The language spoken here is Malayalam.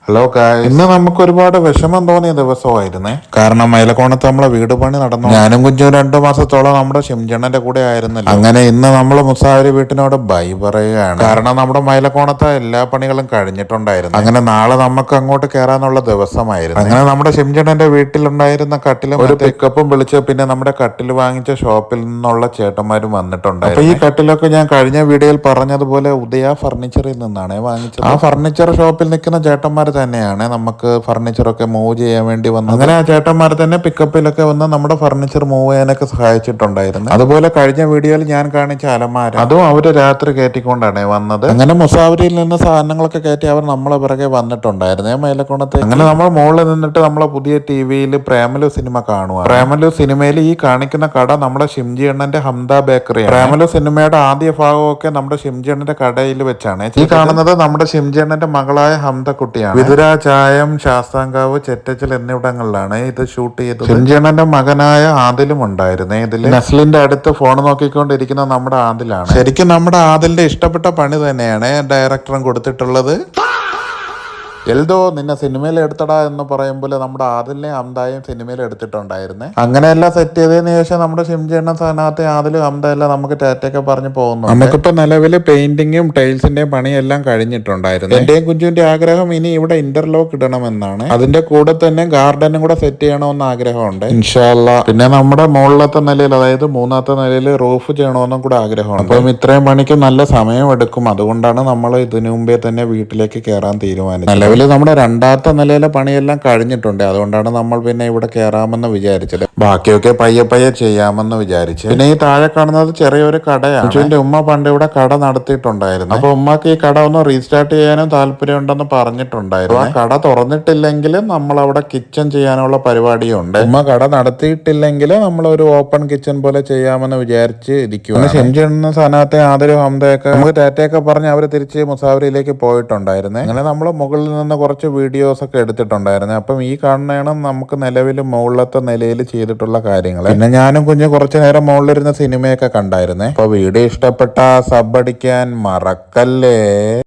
ഹലോ ഗായ്സ്, ഇന്ന് നമുക്ക് ഒരുപാട് വിഷമം തോന്നിയ ദിവസമായിരുന്നേ. കാരണം മൈലക്കോണത്ത് നമ്മളെ വീട് പണി നടന്നു. ഞാനും കുഞ്ഞും 2 മാസത്തോളം നമ്മുടെ ഷിംജണ്ണന്റെ കൂടെ ആയിരുന്നല്ലോ. അങ്ങനെ ഇന്ന് നമ്മൾ മുസാവരി വീട്ടിനോട് ബൈ പറയുകയാണ്. കാരണം നമ്മുടെ മൈലക്കോണത്തെ എല്ലാ പണികളും കഴിഞ്ഞിട്ടുണ്ടായിരുന്നു. അങ്ങനെ നാളെ നമുക്ക് അങ്ങോട്ട് കയറാനുള്ള ദിവസമായിരുന്നു. അങ്ങനെ നമ്മുടെ ഷിംജണ്ണന്റെ വീട്ടിലുണ്ടായിരുന്ന കട്ടിലും ഒരു പിക്കപ്പും വിളിച്ച് പിന്നെ നമ്മുടെ കട്ടിൽ വാങ്ങിച്ച ഷോപ്പിൽ നിന്നുള്ള ചേട്ടന്മാരും വന്നിട്ടുണ്ടായിരുന്നു. ഈ കട്ടിലൊക്കെ ഞാൻ കഴിഞ്ഞ വീഡിയോയിൽ പറഞ്ഞതുപോലെ ഉദയ ഫർണിച്ചറിൽ നിന്നാണ് വാങ്ങിച്ചത്. ആ ഫർണിച്ചർ ഷോപ്പിൽ നിൽക്കുന്ന ചേട്ടന്മാർ തന്നെയാണ് നമുക്ക് ഫർണിച്ചറൊക്കെ മൂവ് ചെയ്യാൻ വേണ്ടി വന്നത്. അങ്ങനെ ആ ചേട്ടന്മാർ തന്നെ പിക്കപ്പിലൊക്കെ വന്ന് നമ്മുടെ ഫർണിച്ചർ മൂവ് ചെയ്യാനൊക്കെ സഹായിച്ചിട്ടുണ്ടായിരുന്നു. അതുപോലെ കഴിഞ്ഞ വീഡിയോയിൽ ഞാൻ കാണിച്ച അലമാര, അതും അവര് രാത്രി കയറ്റിക്കൊണ്ടാണ് വന്നത്. അങ്ങനെ മുസാവരിയിൽ നിന്ന് സാധനങ്ങളൊക്കെ കയറ്റി അവർ നമ്മളെ പിറകെ വന്നിട്ടുണ്ടായിരുന്നേ മൈലക്കോണത്തെ. അങ്ങനെ നമ്മൾ മുകളിൽ നിന്നിട്ട് നമ്മളെ പുതിയ ടിവിയിൽ പ്രേമലു സിനിമ കാണുക. പ്രേമലു സിനിമയിൽ ഈ കാണിക്കുന്ന കട നമ്മുടെ ഷിംജി അണ്ണന്റെ ഹംദ ബേക്കറി. പ്രേമലു സിനിമയുടെ ആദ്യ ഭാഗമൊക്കെ നമ്മുടെ ഷിംജി അണ്ണന്റെ കടയിൽ വെച്ചാണ്. ഈ കാണുന്നത് നമ്മുടെ ഷിംജി അണ്ണന്റെ മകളായ ഹംദ കുട്ടിയാണ്. വിതുര, ചായം, ശാസ്താംകാവ്, ചെറ്റച്ചൽ എന്നിവിടങ്ങളിലാണ് ഇത് ഷൂട്ട് ചെയ്തത്. ഷിംജണ്ണന്റെ മകനായ ആദിലും ഉണ്ടായിരുന്നേ ഇതിൽ. നസ്ലിന്റെ അടുത്ത് ഫോൺ നോക്കിക്കൊണ്ടിരിക്കുന്ന നമ്മുടെ ആദിലാണ്. ശരിക്കും നമ്മുടെ ആദിലിന്റെ ഇഷ്ടപ്പെട്ട പണി തന്നെയാണ് ഡയറക്ടറും കൊടുത്തിട്ടുള്ളത്. എൽദോ നിന്നെ സിനിമയിൽ എടുത്തടാ എന്ന് പറയുമ്പോൾ നമ്മുടെ ആദിലിനെ ഹംദായും സിനിമയിൽ എടുത്തിട്ടുണ്ടായിരുന്നേ. അങ്ങനെയെല്ലാം സെറ്റ് ചെയ്തതിനു ശേഷം നമ്മുടെ ഷിംജി എണ്ണ സ്ഥാനത്ത് ആദിലും ഹംദയെല്ലാം നമുക്ക് ടാറ്റയൊക്കെ പറഞ്ഞ് പോകുന്നു. നമുക്കിപ്പോ നിലവിൽ പെയിന്റിങ്ങും ടൈൽസിന്റെയും പണിയെല്ലാം കഴിഞ്ഞിട്ടുണ്ടായിരുന്നു. എന്റെയും കുഞ്ചുവിന്റെ ആഗ്രഹം ഇനി ഇവിടെ ഇന്റർലോക്ക് ഇടണമെന്നാണ്. അതിന്റെ കൂടെ തന്നെ ഗാർഡനും കൂടെ സെറ്റ് ചെയ്യണമെന്ന് ആഗ്രഹമുണ്ട് ഇൻഷാ അല്ലാ. പിന്നെ നമ്മുടെ മുകളിലത്തെ നിലയിൽ, അതായത് 3ാമത്തെ നിലയിൽ റൂഫ് ചെയ്യണമെന്നും കൂടെ ആഗ്രഹമുണ്ട്. അപ്പം ഇത്രയും പണിക്ക് നല്ല സമയം എടുക്കും. അതുകൊണ്ടാണ് നമ്മൾ ഇതിനു മുമ്പേ തന്നെ വീട്ടിലേക്ക് കയറാൻ തീരുമാനിച്ചത്. നമ്മുടെ 2ാമത്തെ നിലയിലെ പണിയെല്ലാം കഴിഞ്ഞിട്ടുണ്ട്. അതുകൊണ്ടാണ് നമ്മൾ പിന്നെ ഇവിടെ കയറാമെന്ന് വിചാരിച്ചത്. ബാക്കിയൊക്കെ പയ്യെ പയ്യെ ചെയ്യാമെന്ന് വിചാരിച്ചു. പിന്നെ ഈ താഴെ കാണുന്നത് ചെറിയൊരു കടയാണ്. കുഞ്ചുവിന്റെ ഉമ്മ പണ്ട് ഇവിടെ കട നടത്തിയിട്ടുണ്ടായിരുന്നു. അപ്പൊ ഉമ്മക്ക് ഈ കട ഒന്ന് റീസ്റ്റാർട്ട് ചെയ്യാനും താല്പര്യം ഉണ്ടെന്ന് പറഞ്ഞിട്ടുണ്ടായിരുന്നു. ആ കട തുറന്നിട്ടില്ലെങ്കിൽ നമ്മൾ അവിടെ കിച്ചൺ ചെയ്യാനുള്ള പരിപാടിയുണ്ട്. ഉമ്മ കട നടത്തിയിട്ടില്ലെങ്കിൽ നമ്മൾ ഒരു ഓപ്പൺ കിച്ചൺ പോലെ ചെയ്യാമെന്ന് വിചാരിച്ച് ഇരിക്കുകയാണ്. ഷിംജണ്ണ സ്ഥാനത്തെ ആദരവ് ഹംദയൊക്കെ നമുക്ക് ടാറ്റയൊക്കെ പറഞ്ഞ് അവര് തിരിച്ച് മുസാവരിയിലേക്ക് പോയിട്ടുണ്ടായിരുന്നു. അങ്ങനെ നമ്മൾ മുകളിൽ നിന്ന് കുറച്ച് വീഡിയോസ് ഒക്കെ എടുത്തിട്ടുണ്ടായിരുന്നു. അപ്പം ഈ കാണുന്നതാണ് നമുക്ക് നിലവിൽ മുകളിലത്തെ നിലയിൽ ചെയ്തിട്ടുള്ള കാര്യങ്ങൾ. പിന്നെ ഞാനും കുഞ്ഞ് കുറച്ചു നേരം മുകളിലിരുന്ന സിനിമയൊക്കെ കണ്ടായിരുന്നേ. അപ്പൊ വീഡിയോ ഇഷ്ടപ്പെട്ട സബ് അടിക്കാൻ മറക്കല്ലേ.